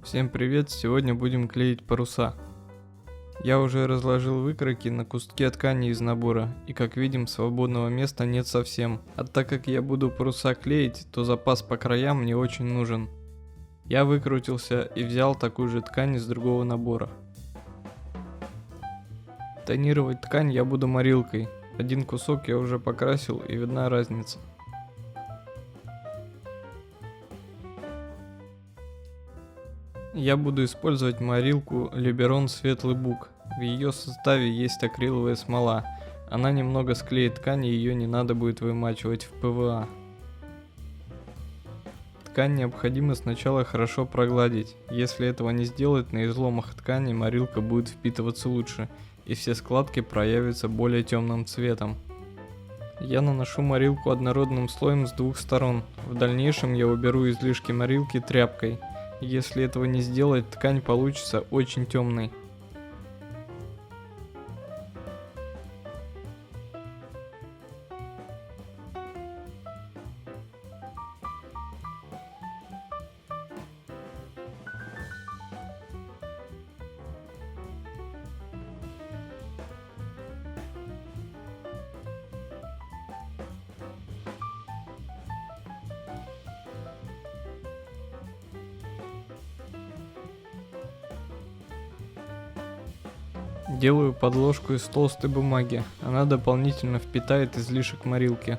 Всем привет! Сегодня будем клеить паруса. Я уже разложил выкройки на куски ткани из набора, и как видим, свободного места нет совсем. А так как я буду паруса клеить, то запас по краям мне очень нужен. Я выкрутился и взял такую же ткань из другого набора. Тонировать ткань я буду морилкой. Один кусок я уже покрасил, и видна разница. Я буду использовать морилку Liberon Светлый Бук. В ее составе есть акриловая смола. Она немного склеит ткань, и ее не надо будет вымачивать в ПВА. Ткань необходимо сначала хорошо прогладить. Если этого не сделать, на изломах ткани морилка будет впитываться лучше, и все складки проявятся более темным цветом. Я наношу морилку однородным слоем с двух сторон. В дальнейшем я уберу излишки морилки тряпкой. Если этого не сделать, ткань получится очень темной. Делаю подложку из толстой бумаги, она дополнительно впитает излишек морилки.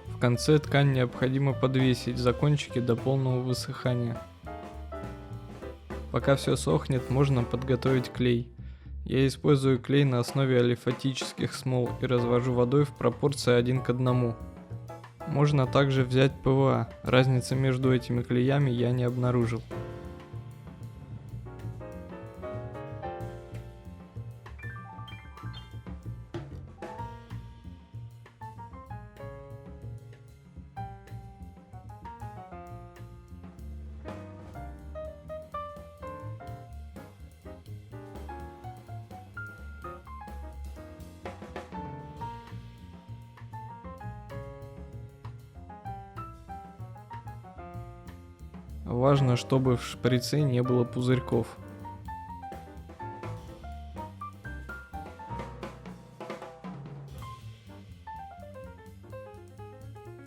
В конце ткань необходимо подвесить за кончики до полного высыхания. Пока все сохнет, можно подготовить клей. Я использую клей на основе алифатических смол и развожу водой в пропорции 1 к 1. Можно также взять ПВА, разницы между этими клеями я не обнаружил. Важно, чтобы в шприце не было пузырьков.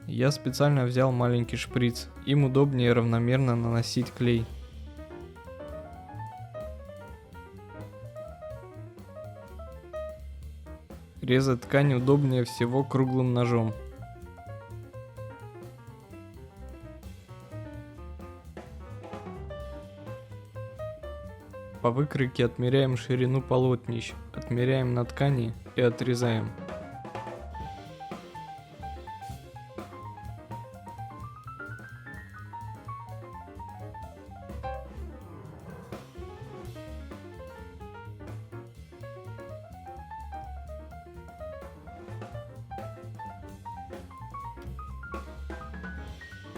Я специально взял маленький шприц, им удобнее равномерно наносить клей. Резать ткань удобнее всего круглым ножом. По выкройке отмеряем ширину полотнищ, отмеряем на ткани и отрезаем.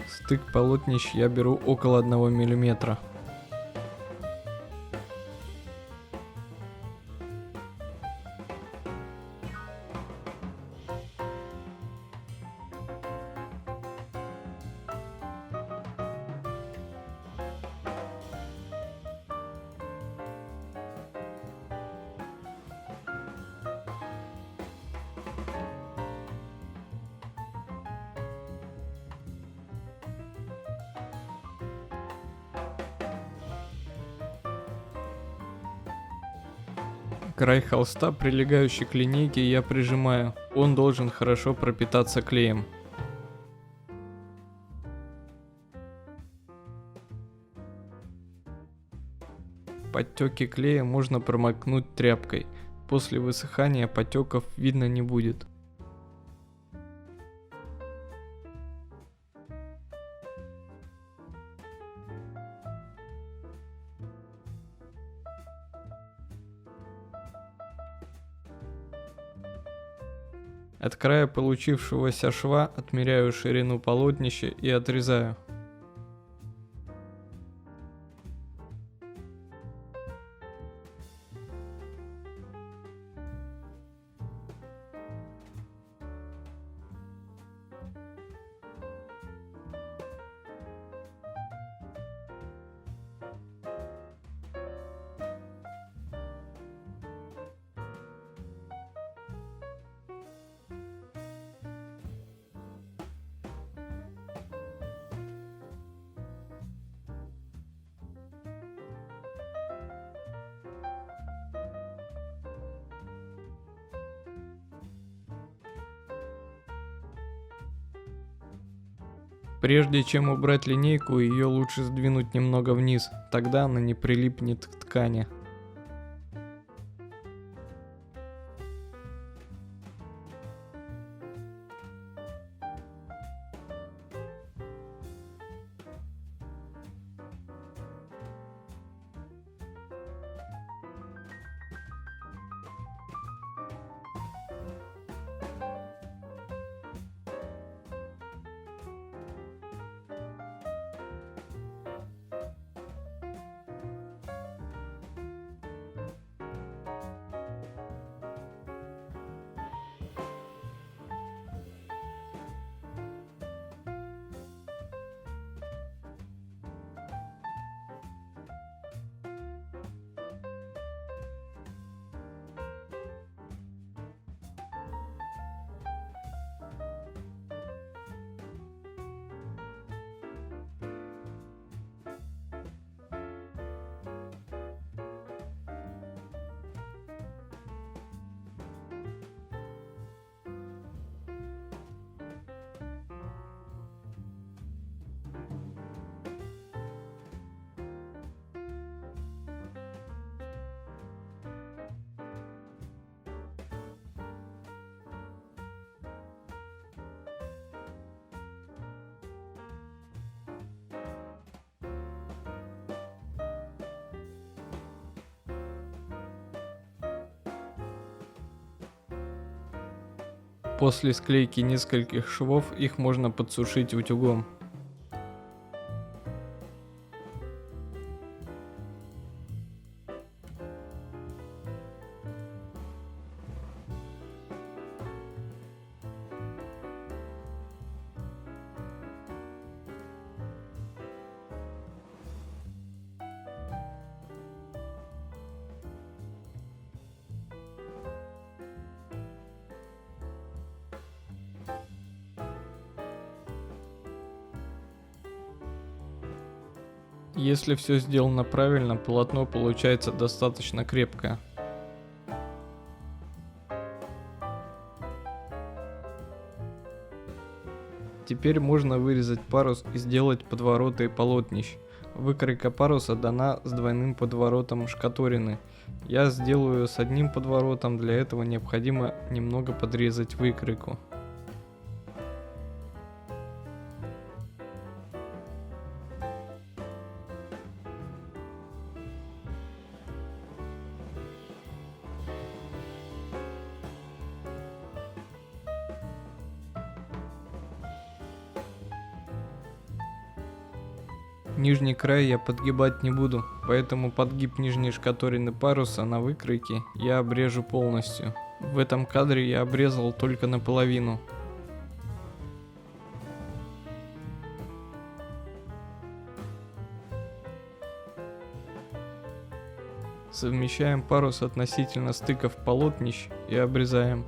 Стык полотнищ я беру около 1 мм. Край холста, прилегающий к линейке, я прижимаю. Он должен хорошо пропитаться клеем. Подтеки клея можно промокнуть тряпкой. после высыхания потеков видно не будет. От края получившегося шва отмеряю ширину полотнища и отрезаю. Прежде чем убрать линейку, ее лучше сдвинуть немного вниз, тогда она не прилипнет к ткани. После склейки нескольких швов их можно подсушить утюгом. Если все сделано правильно, полотно получается достаточно крепкое. Теперь можно вырезать парус и сделать подвороты полотнищ. Выкройка паруса дана с двойным подворотом шкаторины. Я сделаю с одним подворотом, для этого необходимо немного подрезать выкройку. Нижний край я подгибать не буду, поэтому подгиб нижней шкаторины паруса на выкройке я обрежу полностью. В этом кадре я обрезал только наполовину. Совмещаем парус относительно стыков полотнищ и обрезаем.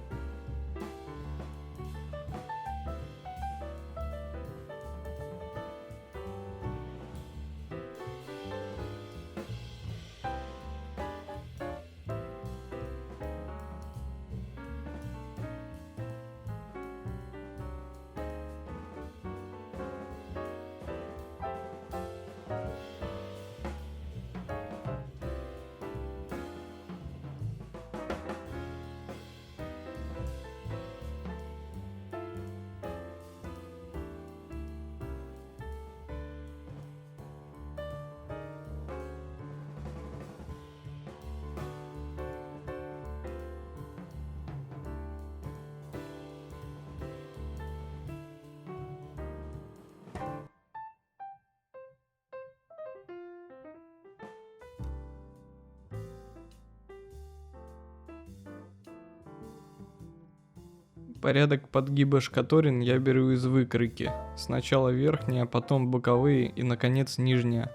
Порядок подгиба шкаторин я беру из выкройки. Сначала верхние, а потом боковые и наконец нижние.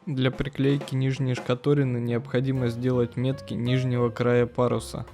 Для приклейки нижней шкаторины необходимо сделать метки нижнего края паруса.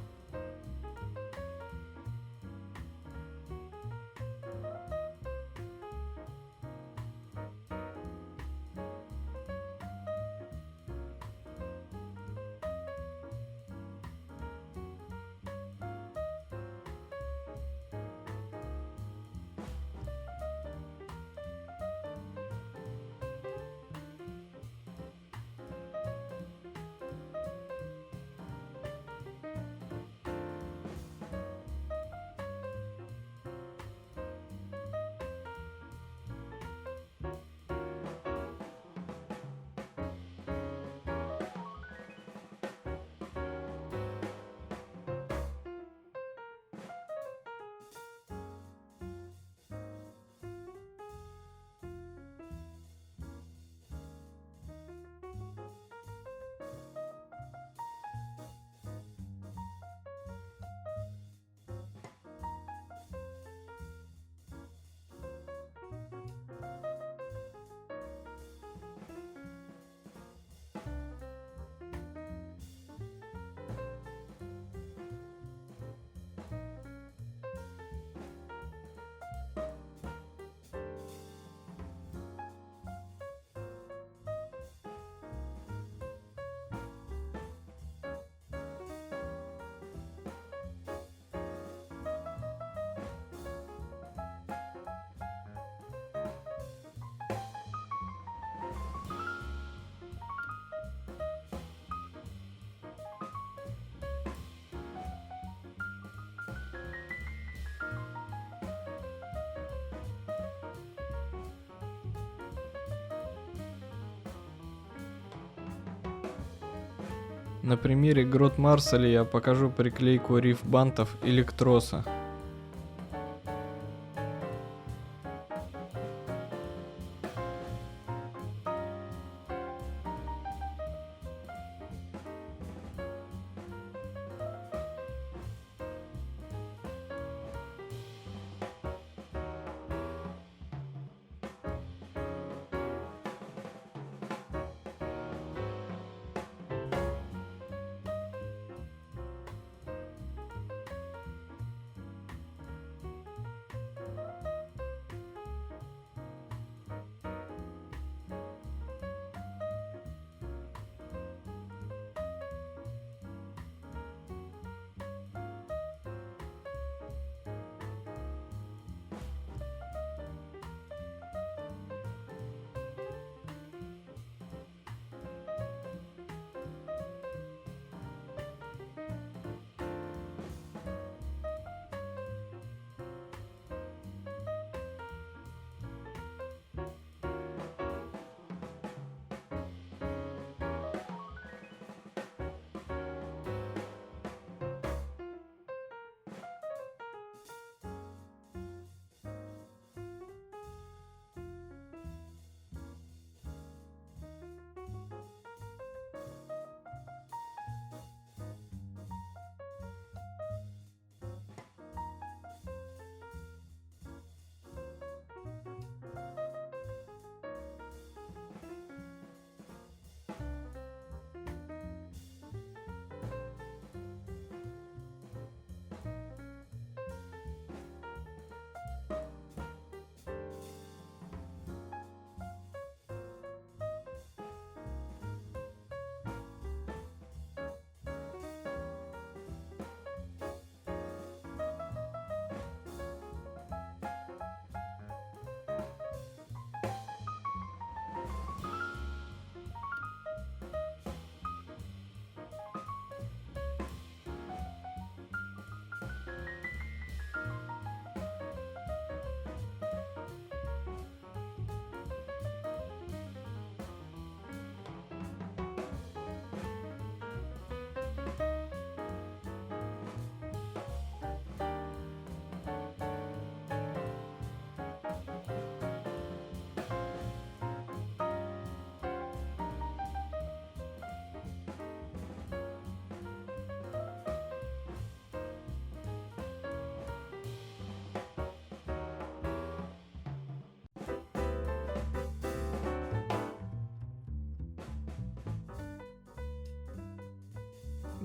На примере грот Марселя я покажу приклейку риф-бантов или троса.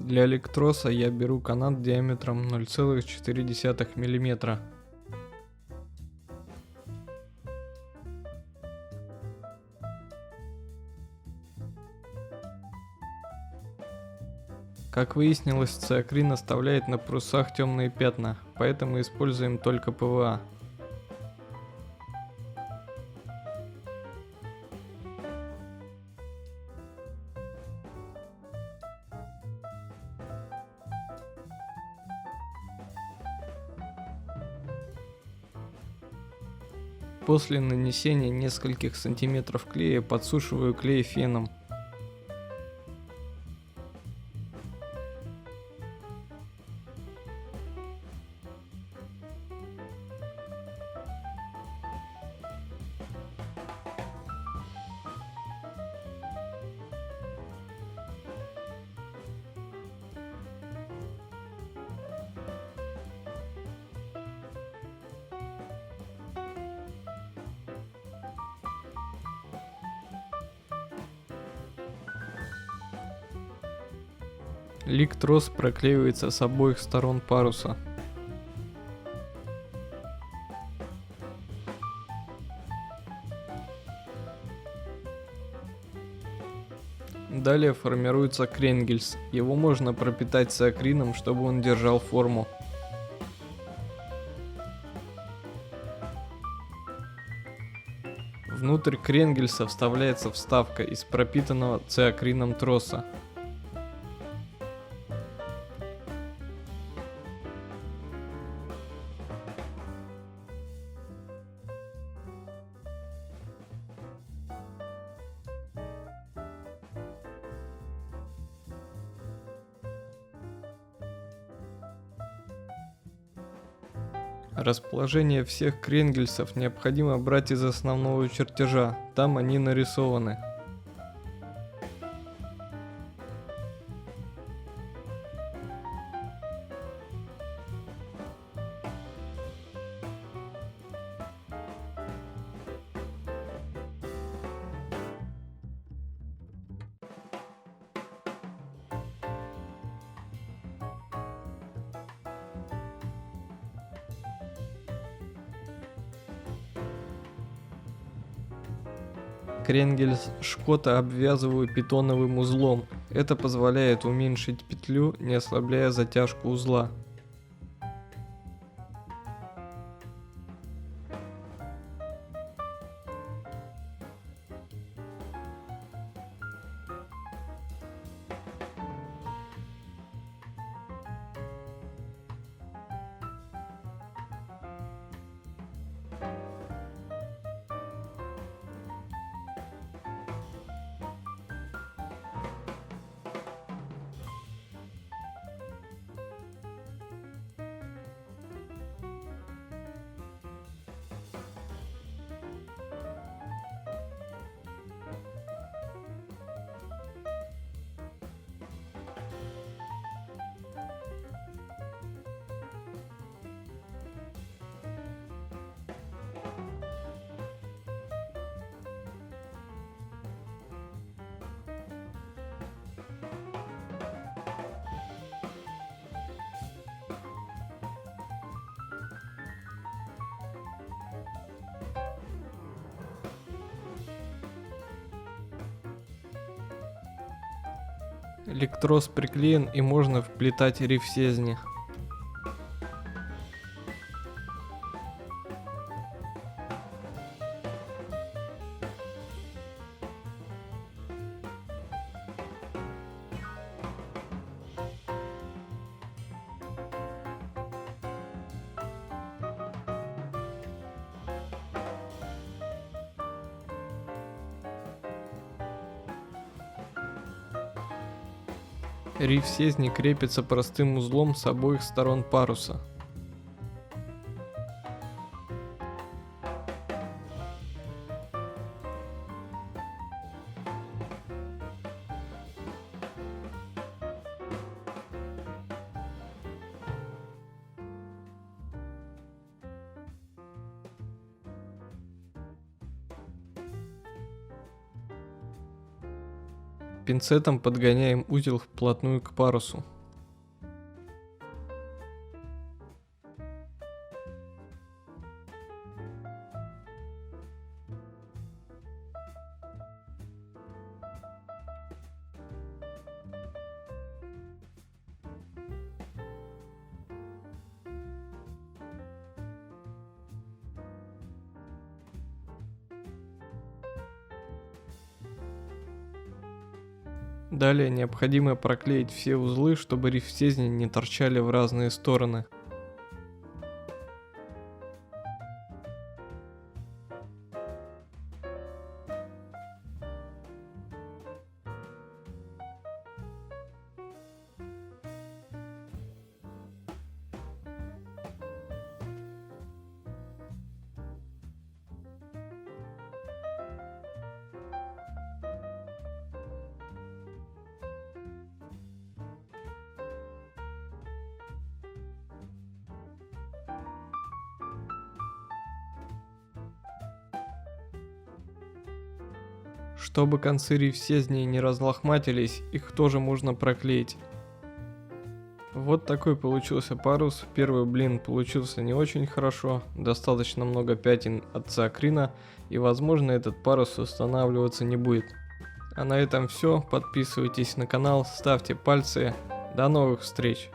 Для электроса я беру канат диаметром 0,4 мм. Как выяснилось, циакрин оставляет на парусах темные пятна, поэтому используем только ПВА. После нанесения нескольких сантиметров клея подсушиваю клей феном. Лик-трос проклеивается с обоих сторон паруса. Далее формируется кренгельс. Его можно пропитать циакрином, чтобы он держал форму. Внутрь кренгельса вставляется вставка из пропитанного циакрином троса. Расположение всех кренгельсов необходимо брать из основного чертежа, там они нарисованы. Кренгельс Шкота обвязываю питоновым узлом. Это позволяет уменьшить петлю, не ослабляя затяжку узла. Лик-трос приклеен и можно вплетать рифсезни. Рифсезни крепится простым узлом с обоих сторон паруса. Пинцетом подгоняем узел вплотную к парусу. Далее необходимо проклеить все узлы, чтобы рифтезни не торчали в разные стороны. Чтобы концы рифтезней не разлохматились, их тоже можно проклеить. Вот такой получился парус. Первый блин получился не очень хорошо, достаточно много пятен от циакрина, и возможно этот парус устанавливаться не будет. А на этом все, подписывайтесь на канал, ставьте пальцы, до новых встреч!